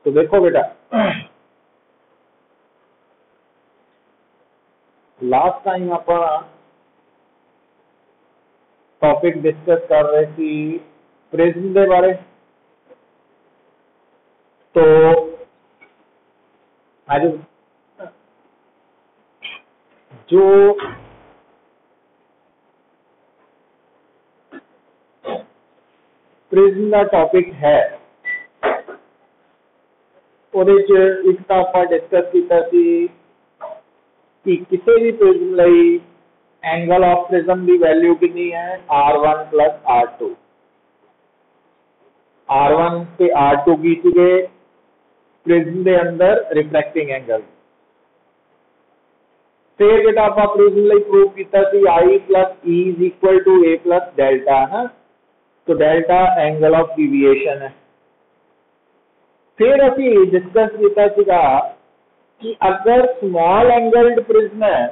तो देखो बेटा, लास्ट टाइम आप टॉपिक डिस्कस कर रहे थी प्रिज्म के बारे। तो आज जो प्रिज्म का टॉपिक है ਉਹਦੇ ਚ ਇੱਕ ਤਾਂ ਆਪਾਂ ਡਿਸਕਸ ਕੀਤਾ ਸੀ कि किसी भी प्रिज्म ਲਈ एंगल ऑफ प्रिज्म की वैल्यू कितनी है R1 प्लस R2। R1 ਤੇ R2 की सीगे प्रिज्म के अंदर रिफ्रैक्टिंग एंगल। फिर बेटा आप प्रिज्म ਲਈ प्रूव किया सी I plus E is equal to A plus delta है। तो डेल्टा एंगल ऑफ डिविएशन है। फिर असी डिस्कस किया कि अगर स्मॉल एंगल्ड प्रिज्म है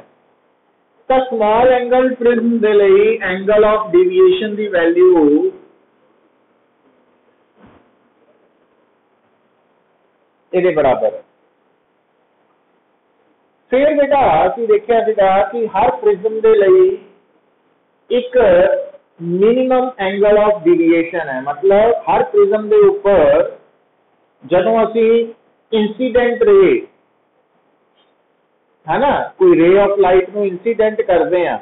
तो स्मॉल एंगल्ड प्रिज्म के लिए एंगल ऑफ डिविएशन की वैल्यू ये बराबर है। फिर बेटा असी देखा कि हर प्रिज्म के लिए एक मिनिमम एंगल ऑफ डिविएशन है। मतलब हर प्रिज्म के ऊपर जदों असी इंसीडेंट रे है ना, कोई रे ऑफ लाइट को इंसीडेंट करते हैं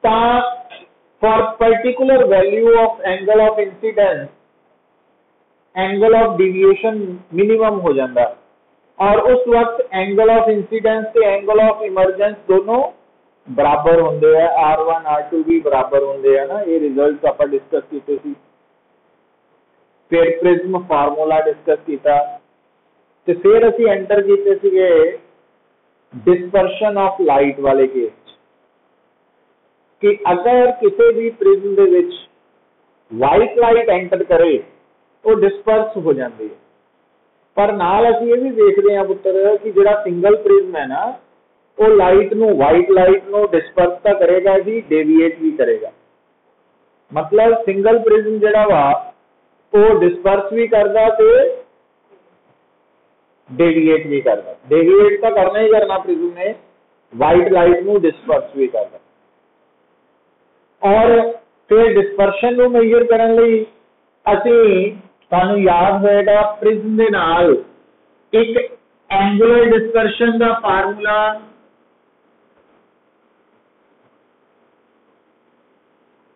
तो for particular value of angle of incidence angle of deviation minimum हो जाता और उस वक्त एंगल ऑफ इंसीडेंस से एंगल ऑफ इमरजेंस दोनों बराबर होंगे है। R1 R2 भी बराबर होंगे है ना। ये रिजल्ट आप डिस्कस किए थे। फिर प्रिज्म फार्मूला डिस्कस किया तो फिर असी एंटर किए डिस्पर्शन ऑफ लाइट वाले केस कि अगर किसी भी प्रिज्म के विच वाइट लाइट एंटर करे तो डिस्पर्स हो जाती है। पर नाल असी ये भी देखते हैं पुत्र कि जिहड़ा सिंगल प्रिज्म है ना वो लाइट नू वाइट लाइट नू डिस्पर्स तो करेगा ही, डेविएट भी करेगा। मतलब सिंगल प्रिज्म जिहड़ा वा वो डिस्पर्स भी करता तो डेविएट भी करता। डेविएट तो करना ही करना प्रिज्म ने, वाइट लाइट को डिस्पर्स भी करता। और फिर डिस्पर्शन को मेजर करने लई असी तुहानू याद होएगा प्रिज्म दे नाल एक एंगुलर डिस्पर्शन का फार्मूला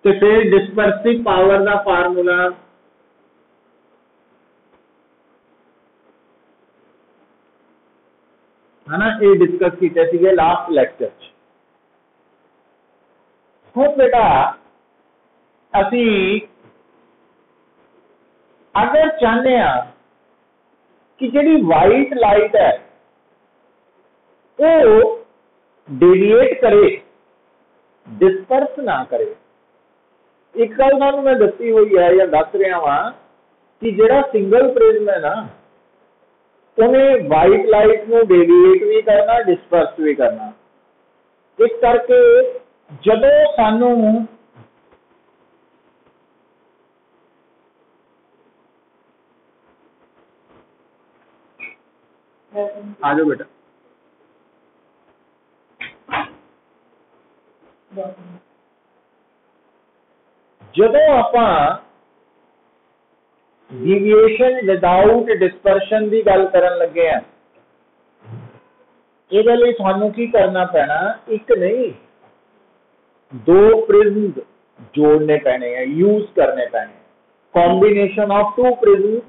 तो फिर डिस्पर्सिव पावर का फार्मूला है ना, ये डिस्कस किए लास्ट लेक्चर। हुण बेटा असी अगर चाहते हैं कि जिहड़ी वाइट लाइट है वो डेविएट करे, डिस्पर्स ना करे। एक गल तुहानू मैं दसी हुई है या दस रहा वा कि जिहड़ा सिंगल प्रिज्म है ना उन्हें वाइट लाइट को डेविएट भी करना, डिस्पर्स भी करना। इस करके जदों सानू आ जाओ बेटा जदों आपां डिविएशन विदाउट डिस्पर्शन की गल करन लगे हैं ये लिए थानू की करना पैना, एक नहीं दो प्रिज्म जोड़ने पैने हैं, यूज करने पैने। Combination of two prism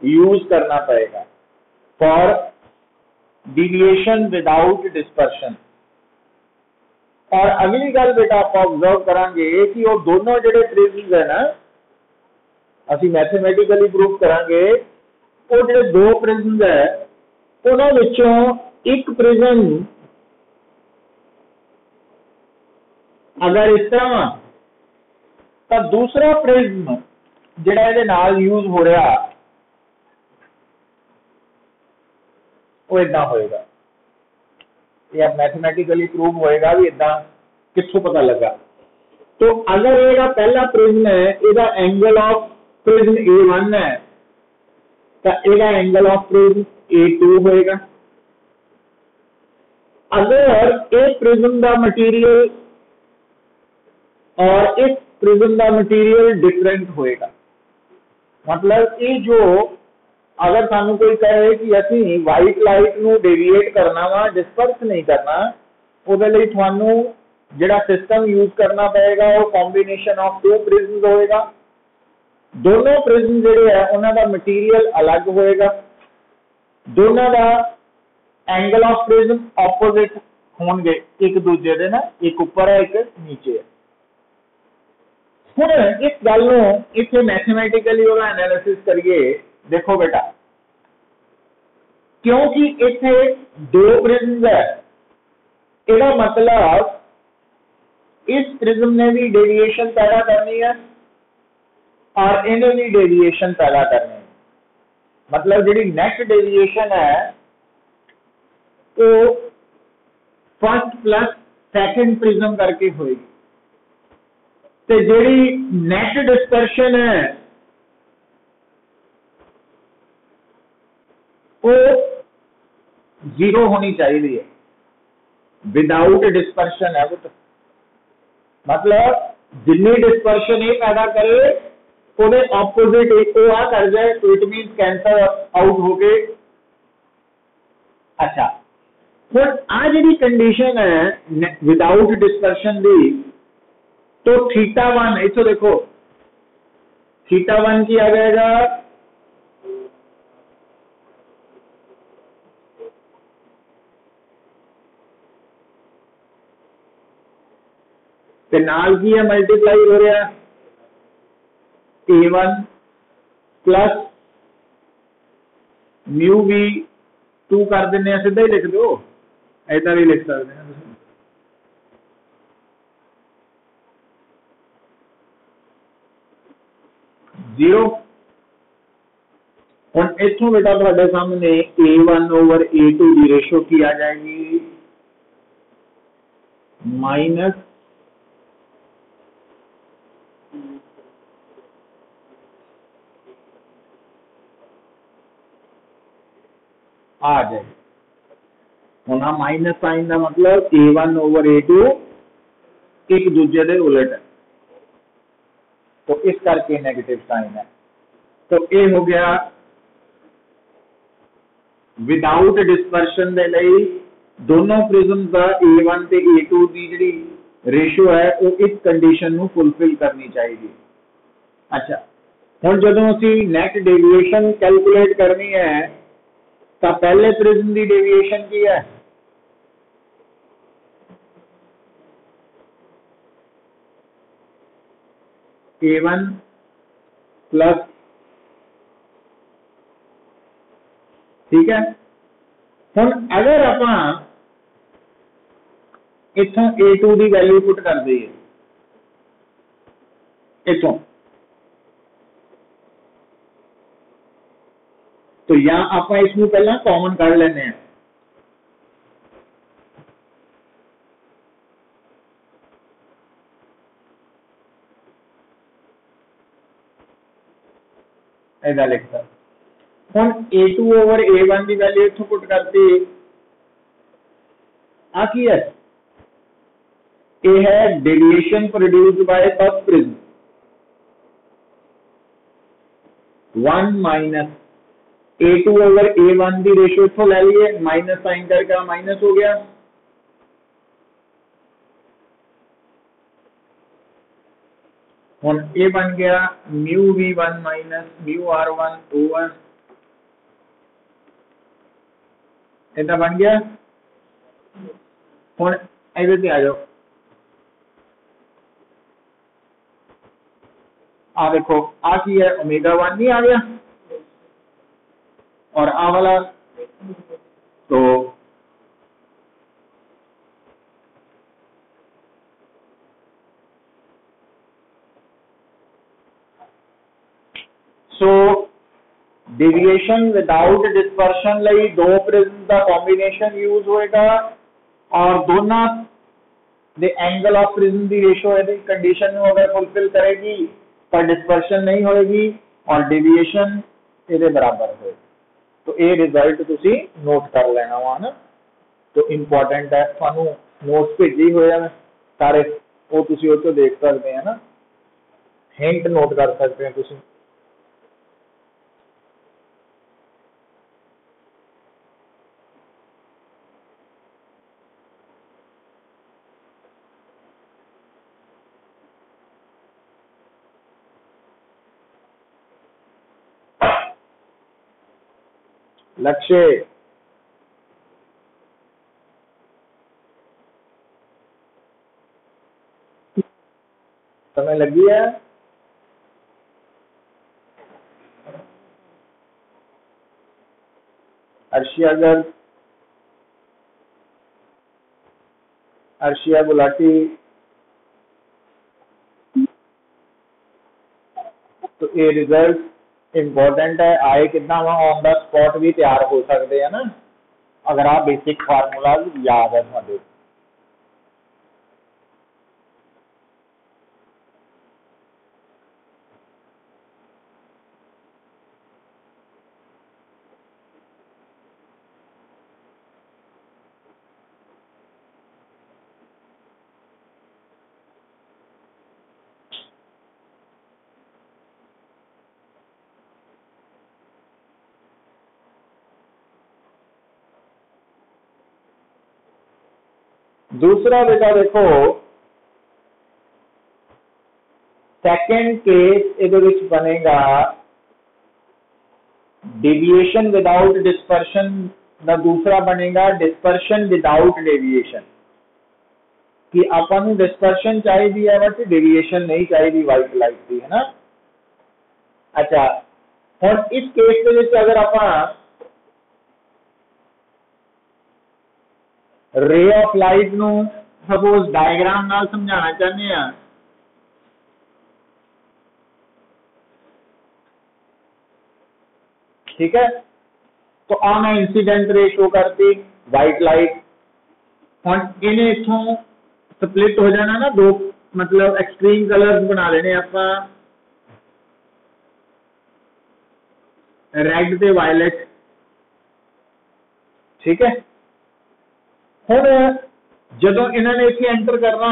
use करना पड़ेगा फॉर डिविएशन विदाउट डिस्पर्शन। और अगली गल बेटा आप ऑब्जर्व करांगे कि वो दोनों जिहड़े प्रिज्म है ना असी मैथमेटिकली प्रूव करांगे वो जिहड़े दो प्रिज्म है उन्हां विचों एक प्रिज्म अगर इस तरह तो दूसरा प्रिज्म जिहड़ा इहदे नाल यूज हो रहा वो इदां होएगा। या मैथमेटिकली प्रूव होएगा भी इदां कित्थों पता लगा। तो अगर ये पहला प्रिज्म है, इसका एंगल ऑफ प्रिज्म A1 है तो ਇਹਦਾ एंगल ऑफ प्रिज्म A2 होएगा। अगर एक प्रिज्म का मटीरियल और इस प्रिज्म का मटीरियल डिफरेंट होएगा, मतलब ये जो अगर सानू कोई कहे कि असी वाइट लाइट नू डेविएट करना वा, डिस्पर्स नहीं करना, ਉਹਦੇ ਲਈ ਤੁਹਾਨੂੰ ਜਿਹੜਾ सिस्टम यूज करना पएगा वो कॉम्बिनेशन ऑफ टू प्रिज्म होएगा। दोनों प्रिज्म ਜਿਹੜੇ है उन्हों का मटीरियल अलग होएगा, दोनों का एंगल ऑफ प्रिज्म ऑपोजिट होंगे एक दूजे दे ना, एक ऊपर है एक नीचे है। हुण इस गल नूं इत्थे मैथमेटिकली ਉਹਦਾ एनालिसिस करिए। देखो बेटा, क्योंकि इत्थे दो प्रिज्म है, इसका मतलब इस प्रिज्म ने भी डेविएशन पैदा करनी है और इन्हें भी डेविएशन पैदा करनी है। मतलब जी नेट डेविएशन है वो फर्स्ट प्लस सेकंड प्रिज्म करके होएगी, ते जी नेट डिस्पर्शन है वो जीरो होनी चाहिए है, विदाउट डिस्पर्शन है वो। तो मतलब जिन्नी डिस्पर्शन ये पैदा करे ਉਹਦੇ ऑपोजिट एक आ कर जाए, तो इट मीन कैंसल आउट हो गए। अच्छा, हुण आ जी कंडीशन है विदाउट डिस्पर्शन दी, तो θ1 इथों देखो θ1 की आ जाएगा ते नाल की है मल्टीप्लाई हो रहा A1 प्लस म्यू भी 2 कर देने, सीधा ही लिख दो, ऐसा भी लिख सकते हैं। जीरो। हुण इथों बेटा तुहाडे सामने A1 ओवर A2 की रेशो की आ जाएगी माइनस आ जाए। हुण माइनस साइन का मतलब A1 ओवर A2 एक दूजे के उलट है, तो इस करके नेगेटिव साइन है। तो ये हो गया विदाउट डिस्पर्शन के लिए दोनों प्रिज्म का A1 ते A2 की जी रेशो है वो इस कंडीशन को फुलफिल करनी चाहिए। अच्छा, हुण जदों असीं नेट डेविएशन कैलकुलेट करनी है तो पहले प्रिज्म की डेविएशन की है A1 प्लस, ठीक है। हुण अगर आपां इथों A2 की वैल्यू पुट कर दईए, इथों तो या आप इसमें पहला कॉमन कर लेने हैं, ऐसा लिखता। हुण A2 ओवर A1 की वैल्यू इथों पुट करती, आ की है ये है deviation produced by first prism 1 minus A2 over A1 की रेशियो इथों ले लीए, माइनस साइन करके माइनस हो गया। हुण ये बन गया mu V1 minus mu R1 over, इतना बन गया। हुण इधर से आ जाओ, आ देखो आ की है ओमेगा 1 नहीं आ गया, और आ वाला तो डेविएशन विदाउट डिस्पर्शन लई दो प्रिज्म का कॉम्बिनेशन यूज होएगा और दोनों दे एंगल ऑफ प्रिज्म की रेशो यदि कंडीशन में अगर फुलफिल करेगी पर डिस्पर्शन नहीं होएगी और डेविएशन ये बराबर हो। तो ये रिजल्ट तुसी नोट कर लेना वा ना। तो इंपॉर्टेंट है, थानू नोट्स भेजे हुए हैं सारे, वो तुसी वो तो देख सकते हैं ना, हिंट नोट कर सकते हैं तुसी। लक्ष्य समय लगी है? अर्शिया गर्ग, अर्शिया गुलाटी। तो ये रिजल्ट इंपॉर्टेंट है, आए कितना वहां ऑन द स्पॉट भी तैयार हो सकते हैं ना, अगर आप बेसिक फार्मूला याद है थोड़े। दूसरा बेटा देखो, सेकंड केस ये बनेगा डेविएशन विदाउट डिस्पर्शन, ना दूसरा बनेगा डिस्पर्शन विदाउट डेविएशन, कि अपन डिस्पर्शन चाहिए है बट डेविएशन नहीं चाहिए वाइट लाइट की, है ना। अच्छा, और इस केस के अगर आप रे ऑफ लाइट नु सपोज डायग्राम नाल समझाना चाहते हैं, ठीक है। तो आ मैं इंसीडेंट रे शो करती वाइट लाइट, हम इन्हें इथों स्प्लिट हो जाना ना दो, मतलब एक्सट्रीम कलर्स बना लेने आप, रेड ते वायलेट, ठीक है। हुण जदों इन्होंने इत्थे एंटर करना,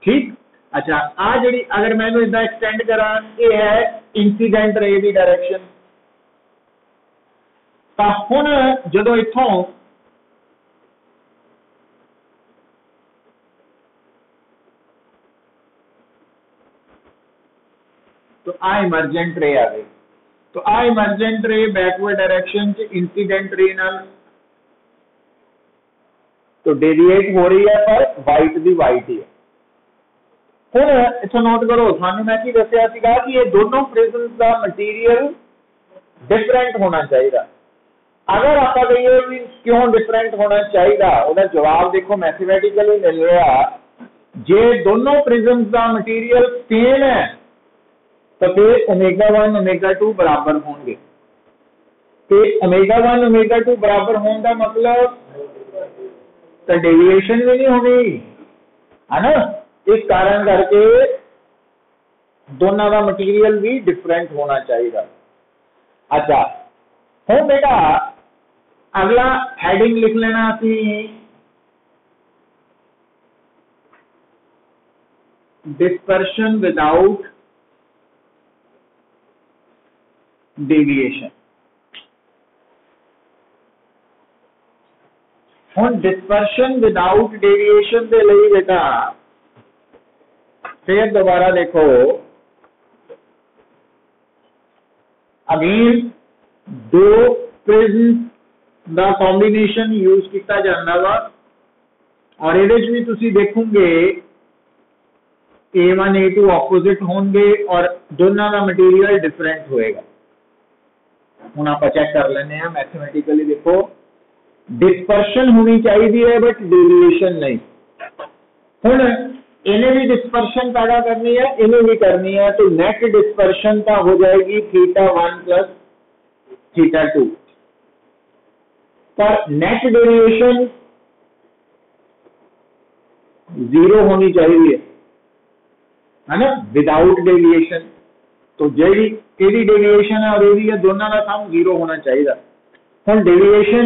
ठीक। अच्छा, आ जी अगर मैं इदा एक्सटेंड करा, ये है इंसीडेंट रे की डायरेक्शन। तो हुण जदों इथों तो आ इमरजेंट रे आ गई, तो आ इमरजेंट रे बैकवर्ड डायरेक्शन च इंसीडेंट रे नाल तो डेविएट हो रही है, पर वाइट दी वाइट ही है। हुण इथों नोट करो, थानू मैं की दस्सिया सीगा कि ये दोनों प्रिज्म्स का मटीरियल डिफरेंट होना चाहिए। अगर आप कहिए कि क्यों डिफरेंट होना चाहिए, उसका जवाब देखो मैथमेटिकली मिल रहा, जे दोनों प्रिज्म्स का मटीरियल सेम है तो फिर ओमेगा 1 ओमेगा 2 बराबर होंगे। तो ओमेगा 1 ओमेगा 2 बराबर होने का मतलब तो डेविएशन भी नहीं होगी, है ना। इस कारण करके दोनों का मटीरियल भी डिफरेंट होना चाहिए। अच्छा, हूँ बेटा अगला हेडिंग लिख लेना सी डिस्पर्शन विदाउट डेविएशन। हूँ डिस्पर्शन विदाउट डेविएशन के लिए बेटा फिर दोबारा देखो, अगेन दो प्रिज्म दा कॉम्बिनेशन यूज किया जाता वा, और ये भी तुसी देखोगे A1 A2 ऑपोजिट होंगे और दोनों का मटेरियल डिफरेंट होएगा। हूँ आप चेक कर लेने हैं मैथमेटिकली, देखो डिस्पर्शन होनी चाहिए है बट डेविएशन नहीं। हूँ इन्हें भी डिस्पर्शन पैदा करनी है, इन्हें भी करनी है, तो नेट डिस्पर्शन का हो जाएगी θ1 प्लस θ2, पर नेट डेविएशन 0 होनी चाहिए, है ना, विदाउट डेविएशन। तो जी ਇਹਦੀ डेविएशन है और ਇਹਦੀ है, दोनों का सम 0 होना चाहिए। हुण डेविएशन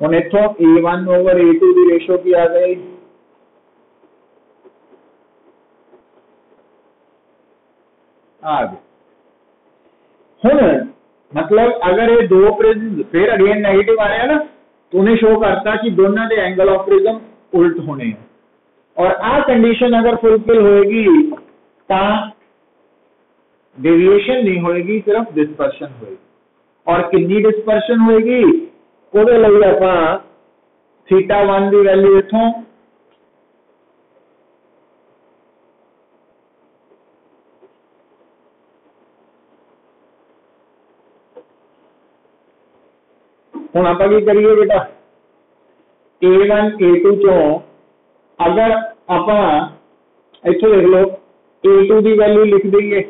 हुण इथों A1 ओवर A2 की रेशो की आ गई, आ गई। हुण मतलब अगर ये दो प्रिज्म फिर अगेन नेगेटिव आया ना, तो उन्हें शो करता कि दोनों के एंगल ऑफ प्रिज्म उल्ट होने हैं, और आ कंडीशन अगर फुलफिल होएगी तो डेविएशन नहीं होएगी, सिर्फ डिस्पर्शन होएगी। और कितनी डिस्पर्शन होएगी, ਉਹਦੇ ਲਈ ਆਪਾਂ θ1 ਦੀ वैल्यू इथों ਹੁਣ ਆਪਾਂ ਕੀ ਕਰੀਏ बेटा, A1 A2 चों अगर ਆਪਾਂ इथों देख लो A2 की वैल्यू लिख दईए,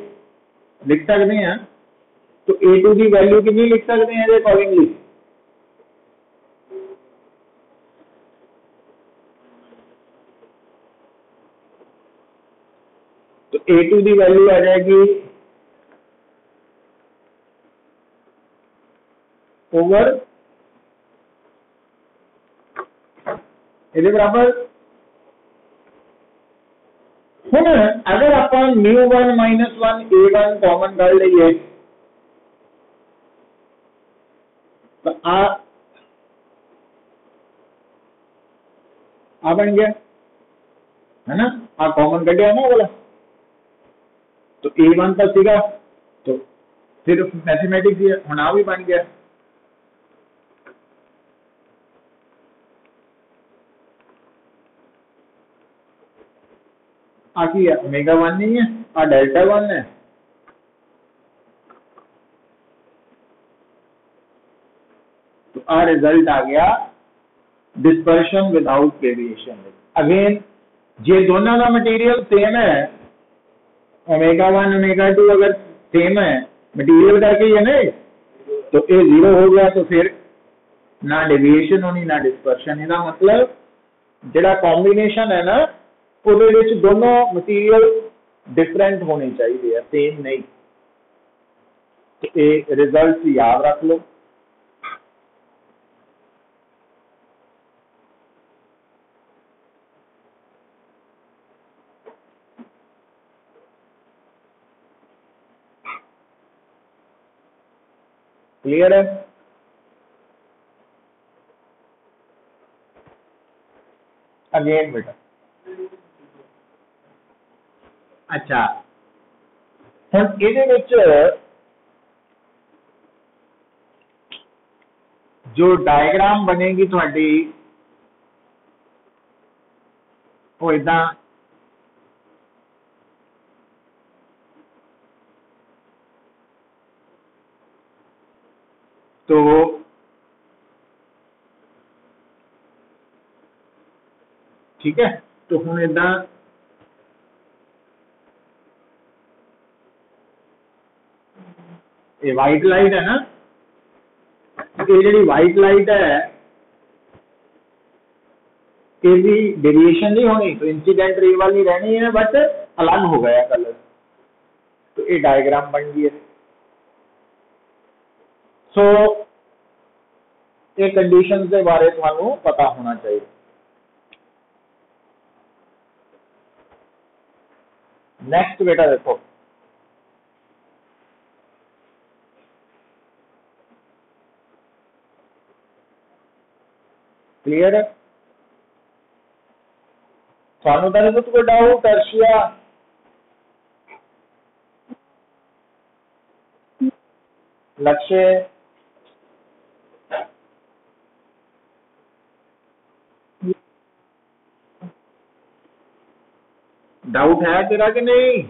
लिख सकते हैं, तो A2 की वैल्यू कितनी लिख सकते हैं अकॉर्डिंगली, तो A2 की वैल्यू आ जाएगी ओवर ये बराबर। हुण अगर आप μ1 -1 A1 कॉमन कर लीए तो आ बन गया है ना, आ कॉमन कटिया ना बोला, तो A1 तो सीगा, तो सिर्फ मैथमेटिक्स ही है, हुण आ भी बन गया। आ की है ω1 नहीं है, आ Δ1 है, तो आ रिजल्ट आ गया डिस्पर्शन विदाउट डेविएशन। अगेन जे दोनों का मटेरियल सेम है, ω1 ω2 अगर सेम है, मटेरियल करके ही है ना, तो ये 0 हो गया, तो फिर ना डेविएशन होनी ना डिस्पर्शन। इसका मतलब जिहड़ा कॉम्बिनेशन है ना, ਉਹਦੇ ਵਿੱਚ दोनों मटीरियल डिफरेंट होने चाहिए, सेम नहीं। तो ये रिजल्ट याद रख लो। क्लियर है? अगेन बेटा अच्छा, हुण इहदे विच जो डायग्राम बनेगी तुहाडी वो इदां तो ठीक है। तो हुण इदां ये वाइट लाइट है ना, ये जी वाइट लाइट है इसकी डेविएशन नहीं होनी, तो इंसीडेंट रे वाली रहनी है, बट अलग हो गया कलर, तो ये डायग्राम बन गई है। सो ये कंडीशंस के बारे तुहानू पता होना चाहिए। नेक्स्ट बेटा देखो, क्लियर है? थानू तो नहीं कोई डाउट अर्शिया? लक्ष्य डाउट है तेरा कि नहीं?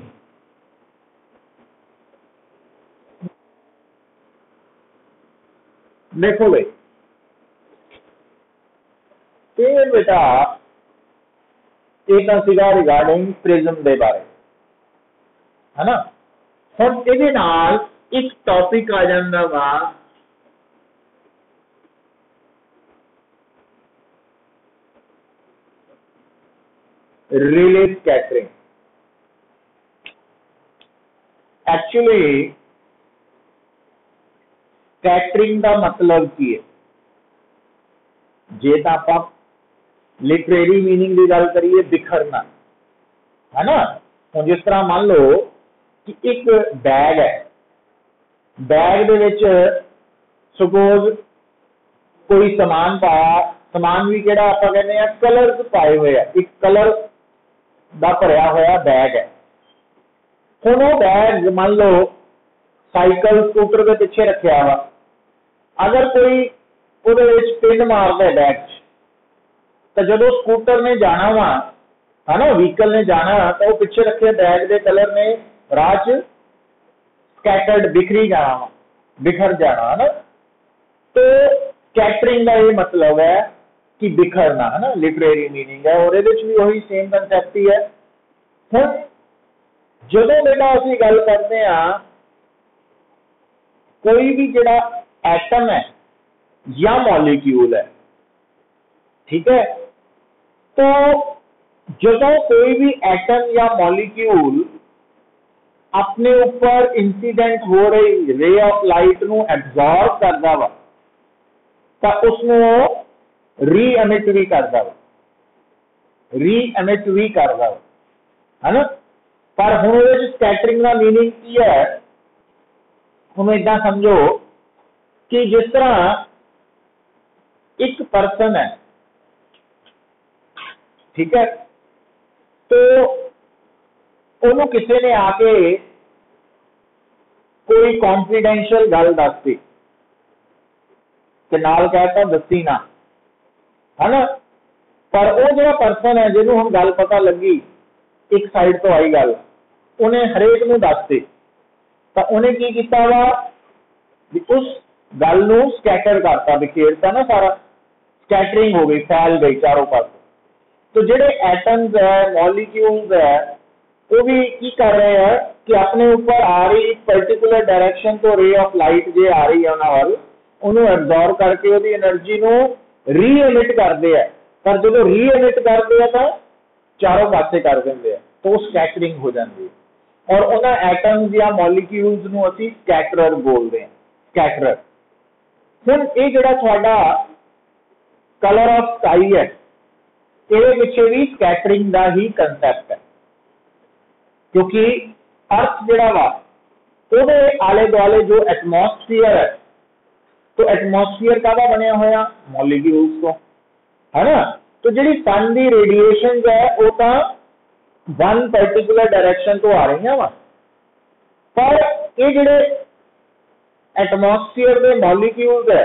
देखो भाई ये बेटा एक सीगा रिगार्डिंग प्रिज्म के बारे है ना। हुण इहदे नाल एक टॉपिक आ जांदा वा रिले स्कैटरिंग। एक्चुअली स्कैटरिंग का मतलब की है, जे तो आप लिटरेरी मीनिंग की गल करिए बिखरना है ना। हम जिस तरह मान लो कि एक बैग है, बैग दे विच सपोज कोई समान पाया, समान भी केड़ा आप कहने हैं कलर्स पाए हुए हैं, एक कलर का भरया होया बैग है। हुण वो बैग मान लो साइकिल स्कूटर के पिछे रखा वा, अगर कोई उहदे विच पिन मारदा है बैग च, तो जो स्कूटर ने जाना वा है ना, व्हीकल ने जाना, तो वो पिछे रखे बैग के कलर ने राह च स्कैटर्ड बिखरी जाना वा, बिखर जाना है ना। तो स्कैटरिंग का ये मतलब है कि बिखरना है ना, लिटरेरी मीनिंग है, और ये भी वही सेम कंसैप्ट ही है। हुण जदों बेटा असीं गल करते हैं कोई भी जिहड़ा एटम है या मॉलिक्यूल है, ठीक है, तो जदों कोई भी एटम या मॉलिक्यूल अपने ऊपर इंसीडेंट हो रही रे ऑफ लाइट नूं एब्जॉर्ब करदा वा, तो उसनूं री एमिट भी करदा वा, री एमिट भी करदा वा, है ना। पर हुण इहदे विच स्कैटरिंग का मीनिंग की है, हुण इदां समझो कि जिस तरह एक पर्सन है, ठीक है, तो उन्होंने किसी ने आके कोई कॉन्फिडेंशियल गल दस दी ते नाल कहता दसी ना, है ना। पर वो जो पर्सन है जिन्होंने हम गल पता लगी, एक साइड तो आई गल, उन्हें हरेक नूं दस दी, तो उन्हें की किया वा, उस गल नूं स्कैटर करता, बिखेरता ना, सारा स्कैटरिंग हो गई, फैल गई चारों पास। तो जेडे एटम्स है, मॉलिक्यूल्स है, वो भी की कर रहे हैं कि अपने ऊपर आ रही एक पर्टिकुलर डायरेक्शन तो रे ऑफ लाइट जे आ रही है उन्होंने वाल, उन्होंने एब्जॉर्ब करके वो एनर्जी नूं री एमिट करते हैं। पर जो री एमिट करते हैं तो चारों पासे कर देंगे हैं, तो स्कैटरिंग हो जाती है। और उन्होंने एटम्स या मॉलिक्यूल्स नूं असीं स्कैटरर बोलते हैं, स्कैटरर। हुण ये जिहड़ा तुहाडा कलर ऑफ स्काई है, ये पिछे भी स्कैटरिंग का ही कंसैप्ट है, क्योंकि अर्थ जिहड़ा वा उहदे आले दुआले जो एटमॉस्फेयर है, तो एटमॉस्फेयर काहदा बनिया होया, मॉलिक्यूल्स तो, है ना। तो जिहड़ी सन की रेडिएशन है वो तो वन पर्टिकुलर डायरेक्शन तो आ रही वा, पर ये जिहड़े एटमॉस्फेयर के मॉलिक्यूल्स है,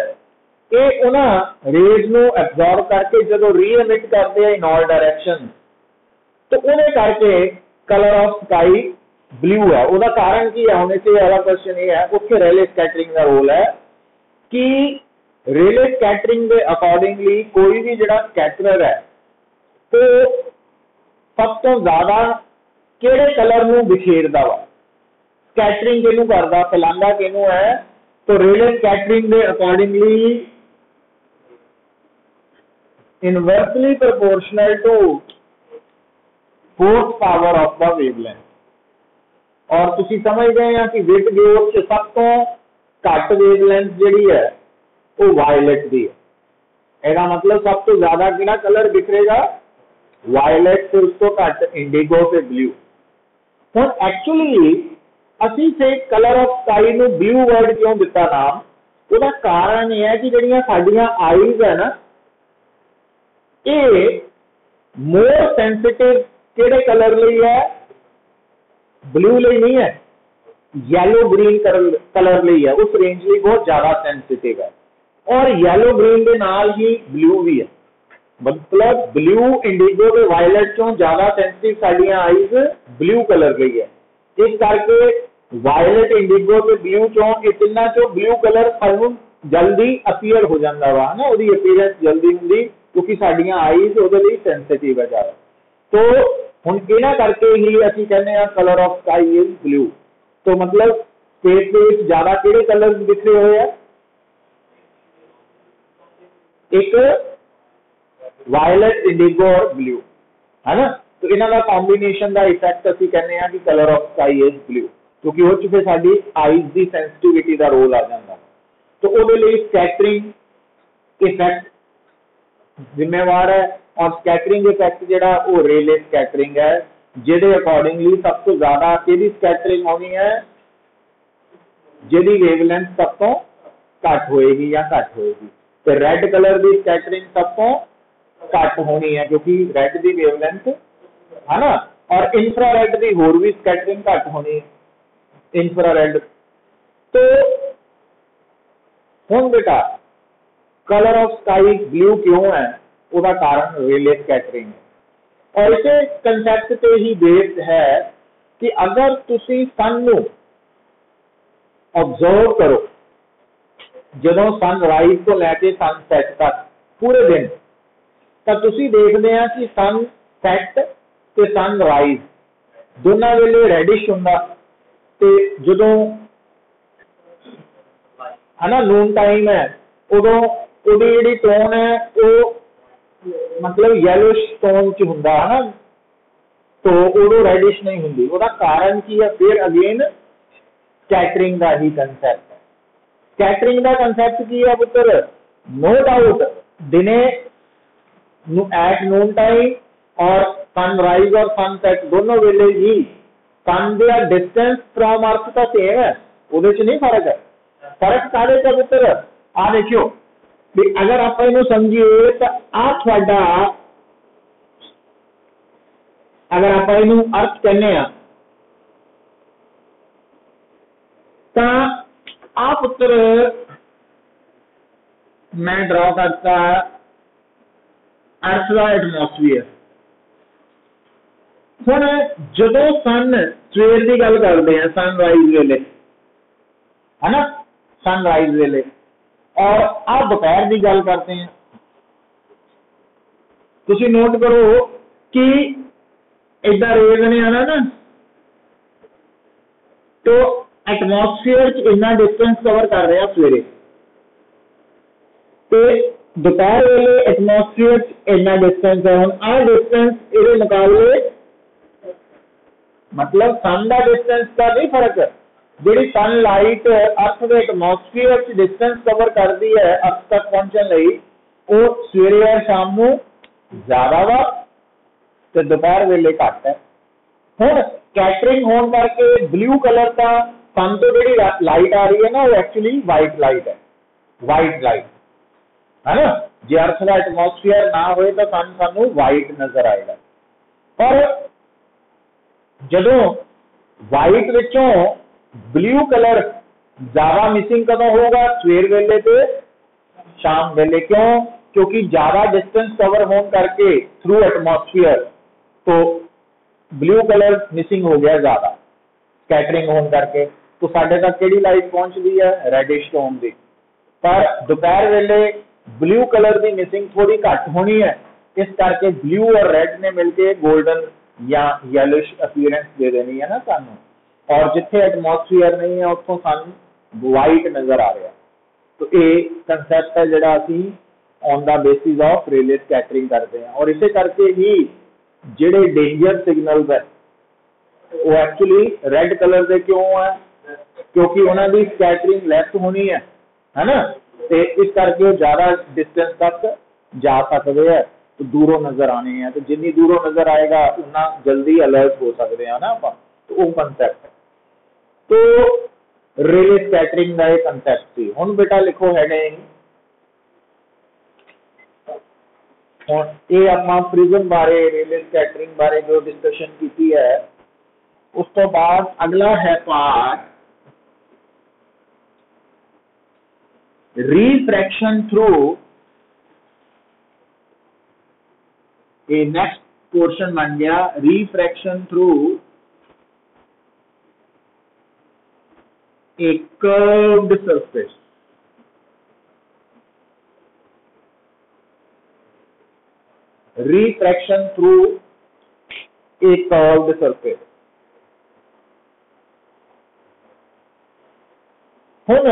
ये उन्हां रेज नूं एब्जॉर्ब करके जदों री एमिट करते हैं इन ऑल डायरेक्शन, तो उन्हें करके कलर ऑफ स्काई ब्लू है। उसका कारण की है, होने से वाला क्वेश्चन ये है, उसके रेले स्कैटरिंग का रोल है कि रेले स्कैटरिंग के अकॉर्डिंगली कोई भी जिहड़ा स्कैटरर है तो सब तो ज्यादा किहड़े कलर नूं बिखेरदा वा, स्कैटरिंग किहनूं करदा, फैलांदा किहनूं है, तो रेले स्कैटरिंग के accordingly inversely proportional to fourth power of the wavelength. और तुसी समझ गए हैं कि विट ग्रोथ से सब तो घट वेवलेंथ जिहड़ी है वो वायलेट दी है। इसका मतलब सब तो ज्यादा किहड़ा कलर बिखरेगा, वायलेट, से उस तो घट इंडिगो से ब्लू। हुण एक्चुअली असीं से कलर ऑफ स्काई नूं ब्लू वर्ड क्यों दिता नाम, उसका कारण यह है कि जिहड़ियां साडीआं आईज है ना, ये मोर सेंसिटिव किहड़े कलर लई है, ब्लू लई नहीं है, येलो ग्रीन कलर लई है, उस रेंज लई बहुत ज्यादा सेंसिटिव है। और येलो ग्रीन के नाल ही ब्लू भी है, मतलब ब्लू, इंडिगो ते वायलेट चों ज्यादा सेंसिटिव साडीआं आईज ब्लू कलर लई है। इस करके वायलेट, इंडिगो ते ब्लू चों ये तिन्नां चों ब्लू कलर सानूं जल्दी अपीयर हो जाता वा ना, उसकी अपीयरेंस जल्दी होंदी क्योंकि साडीआं आईज उहदे लई सेंसिटिव है ज्यादा। तो हुण इन्हां करके ही असीं कहने आ colour of sky is blue. तो मतलब स्पेस दे विच ज्यादा किहड़े कलर बिखरे हुए हैं, एक वायलेट, इंडिगो और ब्लू, है ना। तो इन्हां दा कॉम्बीनेशन का इफेक्ट असीं कहने हैं कि colour of sky is blue, क्योंकि वो फिर साडी आईज की सेंसिटिविटी का रोल आ जाता। तो वो स्कैटरिंग इफेक्ट जिम्मेवार है, और स्कैटरिंग इफेक्ट जिहड़ा वो रेले स्कैटरिंग है, जिहदे अकॉर्डिंगली सब तो ज्यादा किहदी स्कैटरिंग होनी है, जिहदी वेवलेंथ सब तो घट होएगी या घट होएगी। तो रेड कलर की स्कैटरिंग सब तो घट होनी है, क्योंकि रेड की वेवलेंथ है ना, और इंफ्रारेड की होर भी स्कैटरिंग घट होनी है, इंफ्रारेड। तो हुण बेटा कलर ऑफ स्काई ब्लू क्यों है, उसका कारण रेले स्कैटरिंग है। और इसे कंसैप्ट पे ही बेस्ड है कि अगर तुसी सन नू ऑब्जर्व करो, जदों सन राइज तो लैके सन सैट तक पूरे दिन, तो तुसी देखते हैं कि सन सैट ते सन राइज दोनों वेले रेडिश हुंदा, ते जदों है ना नून टाइम है, उदों उहदी जिहड़ी टोन है वो मतलब येलोइश टोन च हुंदा है ना, तो उदों रेडिश नहीं हुंदी। उसका कारण की है, फिर अगेन स्कैटरिंग का ही कंसैप्ट है। स्कैटरिंग का कंसैप्ट की है पुत्र, नो डाउट दिने एट नून टाइम और सनराइज और सनसेट दोनों वेले ही सन का डिस्टेंस फ्रॉम अर्थ तो सेम है, उहदे च नहीं फर्क है। फर्क काहदे च पुत्र, आ देखियो भी अगर आप इन्हू समझिए तो आ थोड़ा, अगर आप इन्हू अर्थ कहने तो आ पुत्र मैं ड्रॉ करता अर्थ का एटमोसफीयर। हुण जदों सन सवेर की गल करते हैं, सनराइज वेले है ना, सनराइज वेले, और आप दोपहर की गल करते हैं, तुसी नोट करो कि इदा रेज ने आना ना, तो एटमोसफीयर इन्ना डिस्टेंस कवर कर रहे हैं सवेरे, तो दोपहर वेले एटमोसफीयर इन्ना डिस्टेंस है। हम आ डिस्टेंस ये मुकाबले मतलब सन का डिस्टेंस का नहीं फर्क, जी सन लाइट अर्थ के एटमोसफीयर डिस्टेंस कवर करती है अर्थ तक पहुंचने लई, वो सवेरे और शाम को ज्यादा वा तो दोपहर वेले घट है। हुण स्कैटरिंग होने करके ब्लू कलर का सन तो जी लाइट आ रही है ना, वो एक्चुअली वाइट लाइट है, वाइट लाइट है ना। जे अर्थ का एटमोसफीयर ना हो तो सन सानू वाइट नजर आएगा, पर जदों वाइट विचों ब्लू कलर ज्यादा मिसिंग कदों होगा, सवेर वेले ते शाम वेले। क्यों? क्योंकि ज्यादा डिस्टेंस कवर होने करके थ्रू एटमोसफियर, तो ब्लू कलर मिसिंग हो गया ज्यादा स्कैटरिंग होने करके, तो साढ़े तक केड़ी लाइट पहुंचती है, रेडिश टोन की। पर दोपहर वेले ब्लू कलर की मिसिंग थोड़ी घट होनी है, इस करके ब्लू और रेड ने मिलकर गोल्डन या येलोइश अपीयरेंस दे देनी है ना सानू, और जिथे एटमोसफियर नहीं है उत्थों सन वाइट नजर आ रहा। तो ये कंसैप्ट है जिहड़ा असीं on the basis of Rayleigh scattering करते हैं। और इसे करके ही जिहड़े डेंजर सिग्नल्स है वो एक्चुअली रेड कलर के क्यों है, क्योंकि उन्हों की स्कैटरिंग लैस होनी है ना, तो इस करके वो ज्यादा डिस्टेंस तक जा सकते हैं, तो दूरों नजर आने हैं। तो जिन्नी दूरों नजर आएगा उतना जल्दी अलर्ट हो सकते हैं ना आप, तो वो कंसैप्ट है। तो रेले स्कैटरिंग का एक कंसैप्ट थी। हुण बेटा लिखो हेडिंग, ये आपां प्रिज्म बारे रेले स्कैटरिंग बारे जो डिस्कशन की है, उस तो बाद अगला है पार्ट रिफ्रैक्शन थ्रू। ये नेक्स्ट पोर्शन बन गया refraction through a curved surface। refraction through a curved surface। हुण